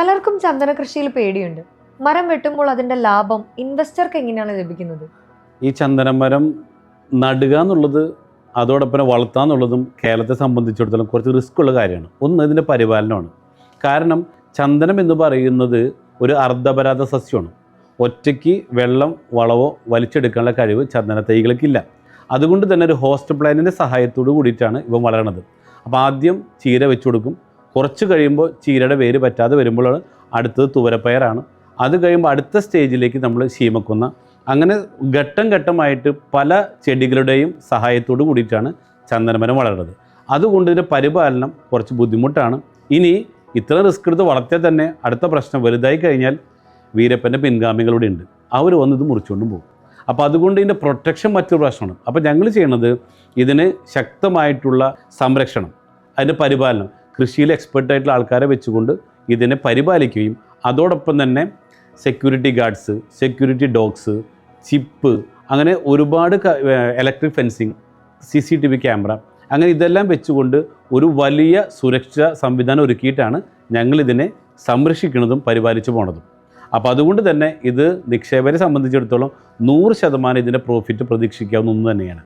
പലർക്കും ചന്ദന കൃഷിയിൽ പേടിയുണ്ട്. മരം വെട്ടുമ്പോൾ അതിന്റെ ലാഭം ഇൻവെസ്റ്റർക്ക് എങ്ങനെയാണ് ലഭിക്കുന്നത്? ഈ ചന്ദനമരം നടുക എന്നുള്ളത് അതോടൊപ്പം വളർത്തുക എന്നുള്ളതും കേരളത്തെ സംബന്ധിച്ചിടത്തോളം കുറച്ച് റിസ്ക് ഉള്ള കാര്യമാണ്. ഒന്ന് ഇതിൻ്റെ പരിപാലനമാണ്. കാരണം ചന്ദനം എന്ന് പറയുന്നത് ഒരു അർദ്ധപരാത സസ്യമാണ്. ഒറ്റയ്ക്ക് വെള്ളം വളവോ വലിച്ചെടുക്കാനുള്ള കഴിവ് ചന്ദന തൈകൾക്കില്ല. അതുകൊണ്ട് തന്നെ ഒരു ഹോസ്റ്റ് പ്ലാന്റിൻ്റെ സഹായത്തോട് കൂടിയിട്ടാണ് ഇവ വളരണത്. അപ്പോൾ ആദ്യം ചീര വെച്ച് കൊടുക്കും. കുറച്ച് കഴിയുമ്പോൾ ചീരയുടെ വേര് പറ്റാതെ വരുമ്പോഴാണ് അടുത്തത് തുവരപ്പയറാണ്. അത് കഴിയുമ്പോൾ അടുത്ത സ്റ്റേജിലേക്ക് നമ്മൾ ശീമക്കൊന്ന, അങ്ങനെ ഘട്ടം ഘട്ടമായിട്ട് പല ചെടികളുടെയും സഹായത്തോട് കൂടിയിട്ടാണ് ചന്ദനമരം വളരുന്നത്. അതുകൊണ്ട് ഇതിൻ്റെ പരിപാലനം കുറച്ച് ബുദ്ധിമുട്ടാണ്. ഇനി ഇത്ര റിസ്ക് എടുത്ത് വളർത്തിയാൽ തന്നെ അടുത്ത പ്രശ്നം വലുതായി കഴിഞ്ഞാൽ വീരപ്പൻ്റെ പിൻഗാമികളുടെ ഉണ്ട്, അവർ വന്ന് ഇത് മുറിച്ചുകൊണ്ടും പോകും. അപ്പോൾ അതുകൊണ്ട് ഇതിൻ്റെ പ്രൊട്ടക്ഷൻ മറ്റൊരു പ്രശ്നമാണ്. അപ്പോൾ ഞങ്ങൾ ചെയ്യണത് ഇതിന് ശക്തമായിട്ടുള്ള സംരക്ഷണം, അതിൻ്റെ പരിപാലനം, കൃഷിയിൽ എക്സ്പെർട്ടായിട്ടുള്ള ആൾക്കാരെ വെച്ചുകൊണ്ട് ഇതിനെ പരിപാലിക്കുകയും അതോടൊപ്പം തന്നെ security guards, security dogs, chip, അങ്ങനെ ഒരുപാട് ഇലക്ട്രിക് ഫെൻസിങ്, CCTV ക്യാമറ, അങ്ങനെ ഇതെല്ലാം വെച്ചുകൊണ്ട് ഒരു വലിയ സുരക്ഷാ സംവിധാനം ഒരുക്കിയിട്ടാണ് ഞങ്ങളിതിനെ സംരക്ഷിക്കുന്നതും പരിപാലിച്ചു പോണതും. അപ്പോൾ അതുകൊണ്ട് തന്നെ ഇത് നിക്ഷേപകരെ സംബന്ധിച്ചിടത്തോളം 100% ഇതിൻ്റെ പ്രോഫിറ്റ് പ്രതീക്ഷിക്കാവുന്ന ഒന്ന് തന്നെയാണ്.